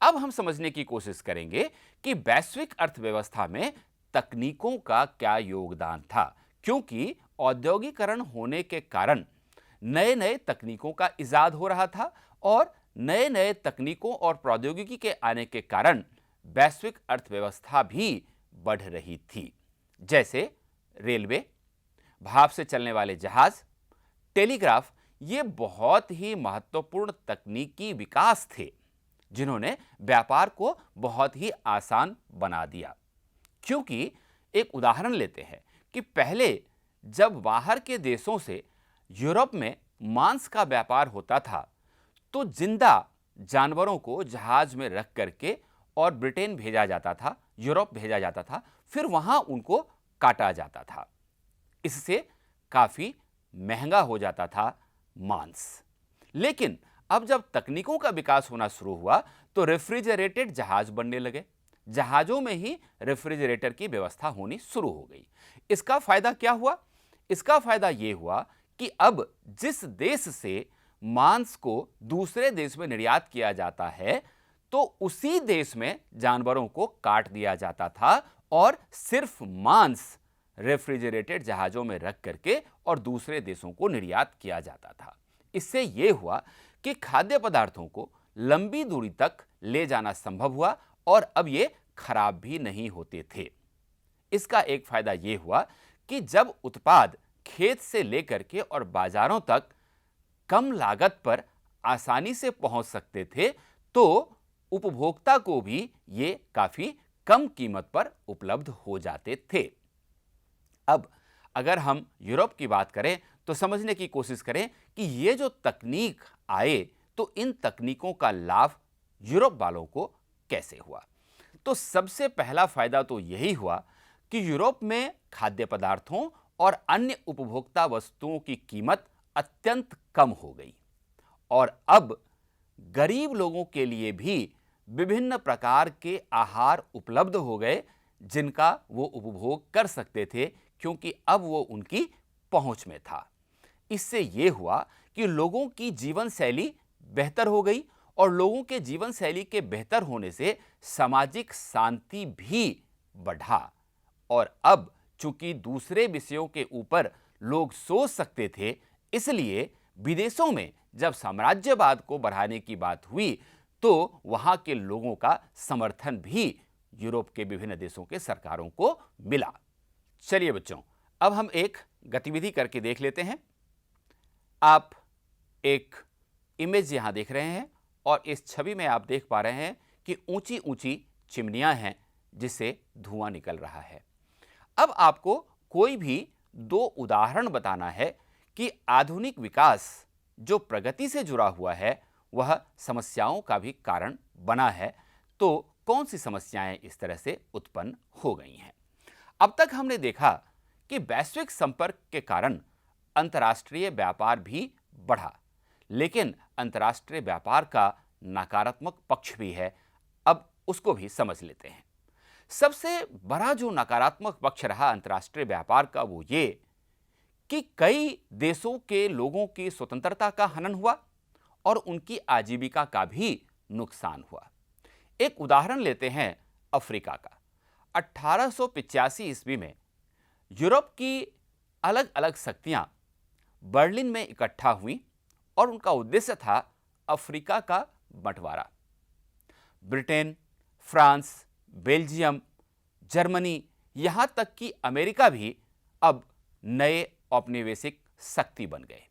अब हम समझने की कोशिश करेंगे कि वैश्विक अर्थव्यवस्था में तकनीकों का क्या योगदान था, क्योंकि औद्योगिकरण होने के कारण नए नए तकनीकों का इजाद हो रहा था और नए नए तकनीकों और प्रौद्योगिकी के आने के कारण वैश्विक अर्थव्यवस्था भी बढ़ रही थी। जैसे रेलवे, भाप से चलने वाले जहाज, टेलीग्राफ, ये बहुत ही महत्वपूर्ण तकनीकी विकास थे जिन्होंने व्यापार को बहुत ही आसान बना दिया। क्योंकि एक उदाहरण लेते हैं कि पहले जब बाहर के देशों से यूरोप में मांस का व्यापार होता था तो जिंदा जानवरों को जहाज में रख करके और ब्रिटेन भेजा जाता था, यूरोप भेजा जाता था, फिर वहां उनको काटा जाता था। इससे काफी महंगा हो जाता था मांस। लेकिन अब जब तकनीकों का विकास होना शुरू हुआ तो रेफ्रिजरेटेड जहाज बनने लगे, जहाजों में ही रेफ्रिजरेटर की व्यवस्था होनी शुरू हो गई। इसका फायदा क्या हुआ? इसका फायदा यह हुआ कि अब जिस देश से मांस को दूसरे देश में निर्यात किया जाता है तो उसी देश में जानवरों को काट दिया जाता था और सिर्फ मांस रेफ्रिजरेटेड जहाजों में रख करके और दूसरे देशों को निर्यात किया जाता था। इससे यह हुआ कि खाद्य पदार्थों को लंबी दूरी तक ले जाना संभव हुआ और अब ये खराब भी नहीं होते थे। इसका एक फायदा यह हुआ कि जब उत्पाद खेत से लेकर के और बाजारों तक कम लागत पर आसानी से पहुंच सकते थे तो उपभोक्ता को भी ये काफी कम कीमत पर उपलब्ध हो जाते थे। अब अगर हम यूरोप की बात करें तो समझने की कोशिश करें कि ये जो तकनीक आए तो इन तकनीकों का लाभ यूरोप वालों को कैसे हुआ। तो सबसे पहला फायदा तो यही हुआ कि यूरोप में खाद्य पदार्थों और अन्य उपभोक्ता वस्तुओं की कीमत अत्यंत कम हो गई और अब गरीब लोगों के लिए भी विभिन्न प्रकार के आहार उपलब्ध हो गए जिनका वो उपभोग कर सकते थे, क्योंकि अब वो उनकी पहुंच में था। इससे यह हुआ कि लोगों की जीवन शैली बेहतर हो गई और लोगों के जीवन शैली के बेहतर होने से सामाजिक शांति भी बढ़ा और अब चूंकि दूसरे विषयों के ऊपर लोग सोच सकते थे, इसलिए विदेशों में जब साम्राज्यवाद को बढ़ाने की बात हुई तो वहां के लोगों का समर्थन भी यूरोप के विभिन्न देशों के सरकारों को मिला। चलिए बच्चों, अब हम एक गतिविधि करके देख लेते हैं। आप एक इमेज यहां देख रहे हैं और इस छवि में आप देख पा रहे हैं कि ऊंची ऊंची चिमनियां हैं जिससे धुआं निकल रहा है। अब आपको कोई भी दो उदाहरण बताना है कि आधुनिक विकास जो प्रगति से जुड़ा हुआ है वह समस्याओं का भी कारण बना है। तो कौन सी समस्याएं इस तरह से उत्पन्न हो गई हैं? अब तक हमने देखा कि वैश्विक संपर्क के कारण अंतर्राष्ट्रीय व्यापार भी बढ़ा, लेकिन अंतर्राष्ट्रीय व्यापार का नकारात्मक पक्ष भी है। अब उसको भी समझ लेते हैं। सबसे बड़ा जो नकारात्मक पक्ष रहा अंतर्राष्ट्रीय व्यापार का वो ये कि कई देशों के लोगों की स्वतंत्रता का हनन हुआ और उनकी आजीविका का भी नुकसान हुआ। एक उदाहरण लेते हैं अफ्रीका का। 1885 ईस्वी में यूरोप की अलग अलग शक्तियां बर्लिन में इकट्ठा हुई और उनका उद्देश्य था अफ्रीका का बंटवारा। ब्रिटेन, फ्रांस, बेल्जियम, जर्मनी, यहां तक कि अमेरिका भी अब नए औपनिवेशिक शक्ति बन गए।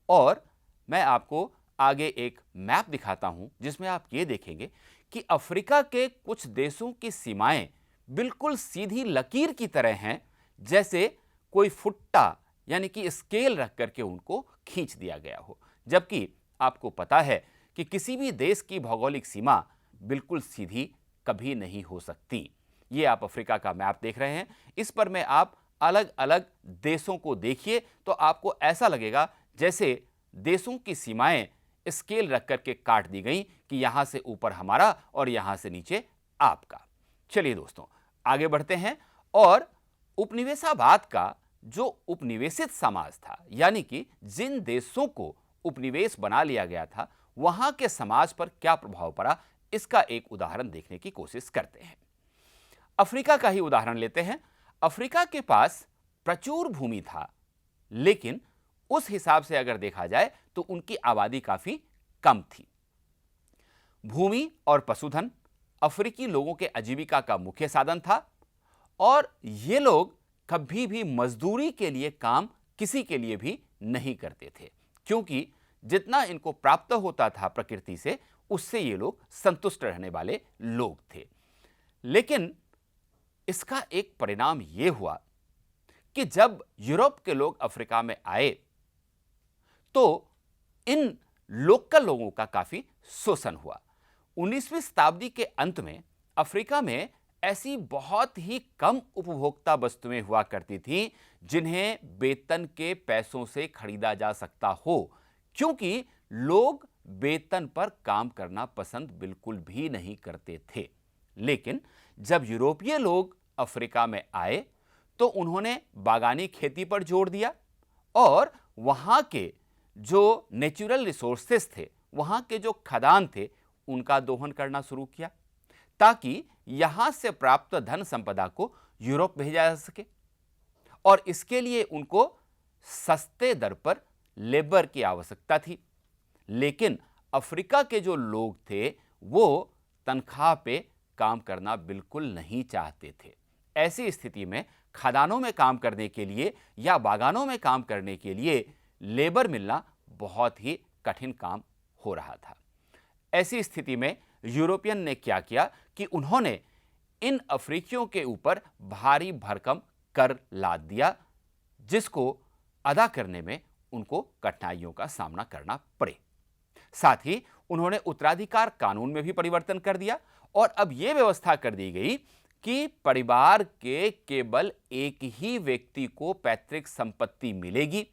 और मैं आपको आगे एक मैप दिखाता हूं जिसमें आप ये देखेंगे कि अफ्रीका के कुछ देशों की सीमाएं बिल्कुल सीधी लकीर की तरह हैं, जैसे कोई फुट्टा यानी कि स्केल रख करके उनको खींच दिया गया हो। जबकि आपको पता है कि किसी भी देश की भौगोलिक सीमा बिल्कुल सीधी कभी नहीं हो सकती। ये आप अफ्रीका का मैप देख रहे हैं, इस पर में आप अलग अलग देशों को देखिए तो आपको ऐसा लगेगा जैसे देशों की सीमाएं स्केल रख करके काट दी गई कि यहां से ऊपर हमारा और यहां से नीचे आपका। चलिए दोस्तों, आगे बढ़ते हैं और उपनिवेशवाद का जो उपनिवेशित समाज था, यानी कि जिन देशों को उपनिवेश बना लिया गया था, वहां के समाज पर क्या प्रभाव पड़ा, इसका एक उदाहरण देखने की कोशिश करते हैं। अफ्रीका का ही उदाहरण लेते हैं। अफ्रीका के पास प्रचुर भूमि था, लेकिन उस हिसाब से अगर देखा जाए तो उनकी आबादी काफी कम थी। भूमि और पशुधन अफ्रीकी लोगों के आजीविका का मुख्य साधन था और ये लोग कभी भी मजदूरी के लिए काम किसी के लिए भी नहीं करते थे, क्योंकि जितना इनको प्राप्त होता था प्रकृति से, उससे ये लोग संतुष्ट रहने वाले लोग थे। लेकिन इसका एक परिणाम यह हुआ कि जब यूरोप के लोग अफ्रीका में आए तो इन लोकल लोगों का काफी शोषण हुआ। 19वीं शताब्दी के अंत में अफ्रीका में ऐसी बहुत ही कम उपभोक्ता वस्तुएं हुआ करती थीं जिन्हें वेतन के पैसों से खरीदा जा सकता हो, क्योंकि लोग वेतन पर काम करना पसंद बिल्कुल भी नहीं करते थे। लेकिन जब यूरोपीय लोग अफ्रीका में आए तो उन्होंने बागानी खेती पर जोर दिया और वहां के जो नेचुरल रिसोर्सेस थे, वहां के जो खदान थे, उनका दोहन करना शुरू किया ताकि यहां से प्राप्त धन संपदा को यूरोप भेजा जा सके। और इसके लिए उनको सस्ते दर पर लेबर की आवश्यकता थी। लेकिन अफ्रीका के जो लोग थे वो तनख्वाह पे काम करना बिल्कुल नहीं चाहते थे। ऐसी स्थिति में खदानों में काम करने के लिए या बागानों में काम करने के लिए लेबर मिलना बहुत ही कठिन काम हो रहा था। ऐसी स्थिति में यूरोपियन ने क्या किया कि उन्होंने इन अफ्रीकियों के ऊपर भारी भरकम कर लाद दिया, जिसको अदा करने में उनको कठिनाइयों का सामना करना पड़े। साथ ही उन्होंने उत्तराधिकार कानून में भी परिवर्तन कर दिया और अब यह व्यवस्था कर दी गई कि परिवार के केवल एक ही व्यक्ति को पैतृक संपत्ति मिलेगी।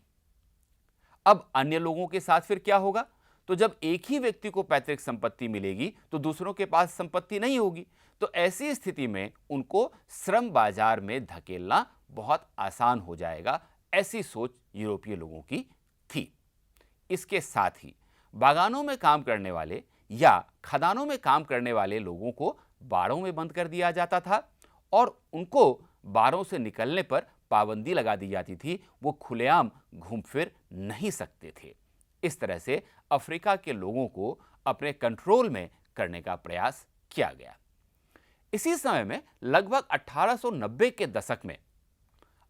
अब अन्य लोगों के साथ फिर क्या होगा? तो जब एक ही व्यक्ति को पैतृक संपत्ति मिलेगी तो दूसरों के पास संपत्ति नहीं होगी, तो ऐसी स्थिति में उनको श्रम बाजार में धकेलना बहुत आसान हो जाएगा। ऐसी सोच यूरोपीय लोगों की थी। इसके साथ ही बागानों में काम करने वाले या खदानों में काम करने वाले लोगों को बाड़ों में बंद कर दिया जाता था और उनको बाड़ों से निकलने पर पाबंदी लगा दी जाती थी। वो खुलेआम घूम फिर नहीं सकते थे। इस तरह से अफ्रीका के लोगों को अपने कंट्रोल में करने का प्रयास किया गया। इसी समय में लगभग 1890 के दशक में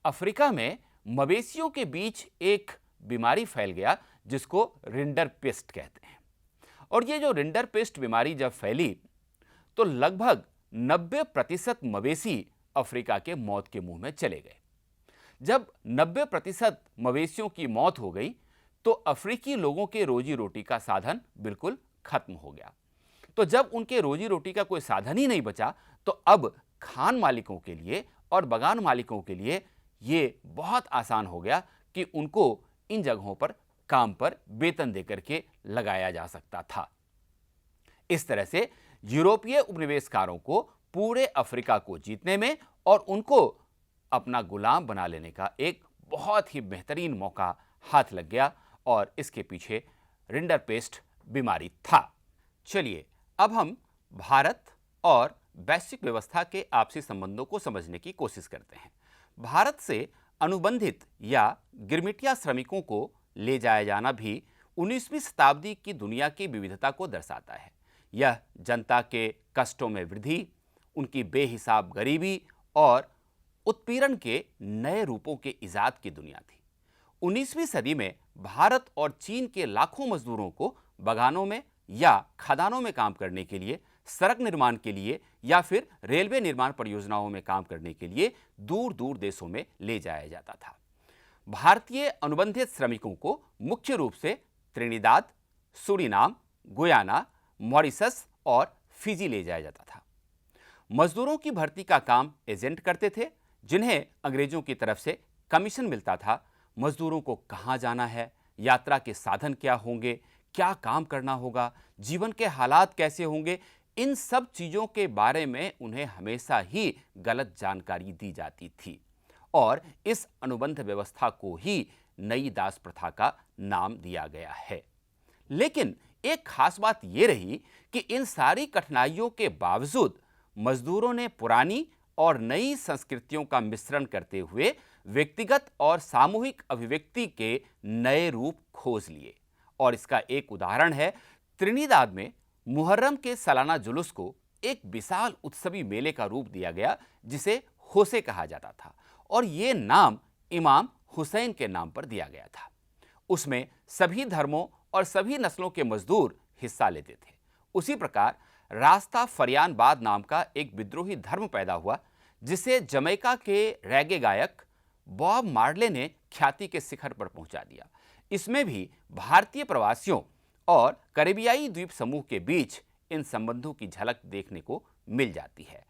अफ्रीका में मवेशियों के बीच एक बीमारी फैल गया जिसको रिंडरपेस्ट कहते हैं। और ये जो रिंडरपेस्ट बीमारी जब फैली तो लगभग 90% मवेशी अफ्रीका के मौत के मुंह में चले गए। जब 90% मवेशियों की मौत हो गई तो अफ्रीकी लोगों के रोजी रोटी का साधन बिल्कुल खत्म हो गया। तो जब उनके रोजी रोटी का कोई साधन ही नहीं बचा तो अब खान मालिकों के लिए और बागान मालिकों के लिए ये बहुत आसान हो गया कि उनको इन जगहों पर काम पर वेतन देकर के लगाया जा सकता था। इस तरह से यूरोपीय उपनिवेशकारों को पूरे अफ्रीका को जीतने में और उनको अपना गुलाम बना लेने का एक बहुत ही बेहतरीन मौका हाथ लग गया और इसके पीछे रिंडरपेस्ट बीमारी था। चलिए अब हम भारत और वैश्विक व्यवस्था के आपसी संबंधों को समझने की कोशिश करते हैं। भारत से अनुबंधित या गिरमिटिया श्रमिकों को ले जाया जाना भी 19वीं शताब्दी की दुनिया की विविधता को दर्शाता है। यह जनता के कष्टों में वृद्धि, उनकी बेहिसाब गरीबी और उत्पीड़न के नए रूपों के इजाद की दुनिया थी। 19वीं सदी में भारत और चीन के लाखों मजदूरों को बागानों में या खदानों में काम करने के लिए, सड़क निर्माण के लिए या फिर रेलवे निर्माण परियोजनाओं में काम करने के लिए दूर दूर देशों में ले जाया जाता था। भारतीय अनुबंधित श्रमिकों को मुख्य रूप से त्रिनिदाद, सूरीनाम, गुयाना, मॉरिशस और फिजी ले जाया जाता था। मजदूरों की भर्ती का काम एजेंट करते थे, जिन्हें अंग्रेजों की तरफ से कमीशन मिलता था। मजदूरों को कहाँ जाना है, यात्रा के साधन क्या होंगे, क्या काम करना होगा, जीवन के हालात कैसे होंगे, इन सब चीजों के बारे में उन्हें हमेशा ही गलत जानकारी दी जाती थी और इस अनुबंध व्यवस्था को ही नई दास प्रथा का नाम दिया गया है। लेकिन एक खास बात यह रही कि इन सारी कठिनाइयों के बावजूद मजदूरों ने पुरानी और नई संस्कृतियों का मिश्रण करते हुए व्यक्तिगत और सामूहिक अभिव्यक्ति के नए रूप खोज लिए। और इसका एक उदाहरण है, त्रिनिदाद में मुहर्रम के सालाना जुलूस को एक विशाल उत्सवी मेले का रूप दिया गया जिसे होसे कहा जाता था, और यह नाम इमाम हुसैन के नाम पर दिया गया था। उसमें सभी धर्मों और सभी नस्लों के मजदूर हिस्सा लेते थे। उसी प्रकार रास्ता फरियानबाद नाम का एक विद्रोही धर्म पैदा हुआ जिसे जमैका के रैगे गायक बॉब मार्ले ने ख्याति के शिखर पर पहुंचा दिया। इसमें भी भारतीय प्रवासियों और करेबियाई द्वीप समूह के बीच इन संबंधों की झलक देखने को मिल जाती है।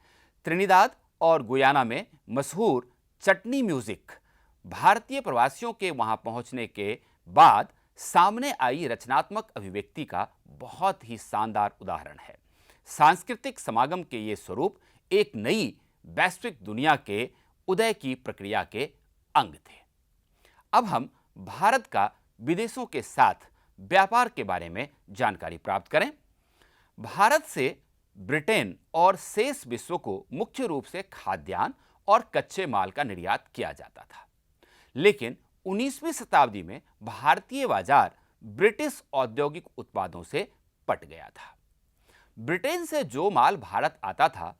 त्रिनिदाद और गुयाना में मशहूर चटनी म्यूजिक भारतीय प्रवासियों के वहां पहुंचने के बाद सामने आई रचनात्मक अभिव्यक्ति का बहुत ही शानदार उदाहरण है। सांस्कृतिक समागम के ये स्वरूप एक नई वैश्विक दुनिया के उदय की प्रक्रिया के अंग थे। अब हम भारत का विदेशों के साथ व्यापार के बारे में जानकारी प्राप्त करें। भारत से ब्रिटेन और शेष विश्व को मुख्य रूप से खाद्यान्न और कच्चे माल का निर्यात किया जाता था, लेकिन 19वीं शताब्दी में भारतीय बाजार ब्रिटिश औद्योगिक उत्पादों से पट गया था। ब्रिटेन से जो माल भारत आता था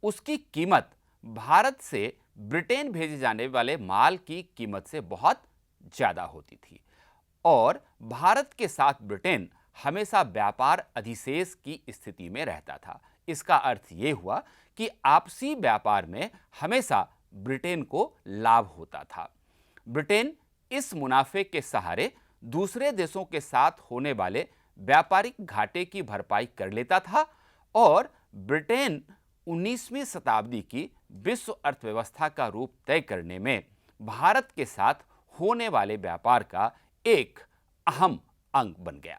उसकी कीमत भारत से ब्रिटेन भेजे जाने वाले माल की कीमत से बहुत ज्यादा होती थी, और भारत के साथ ब्रिटेन हमेशा व्यापार अधिशेष की स्थिति में रहता था। इसका अर्थ यह हुआ कि आपसी व्यापार में हमेशा ब्रिटेन को लाभ होता था। ब्रिटेन इस मुनाफे के सहारे दूसरे देशों के साथ होने वाले व्यापारिक घाटे की भरपाई कर लेता था, और ब्रिटेन 19वीं शताब्दी की विश्व अर्थव्यवस्था का रूप तय करने में भारत के साथ होने वाले व्यापार का एक अहम अंग बन गया।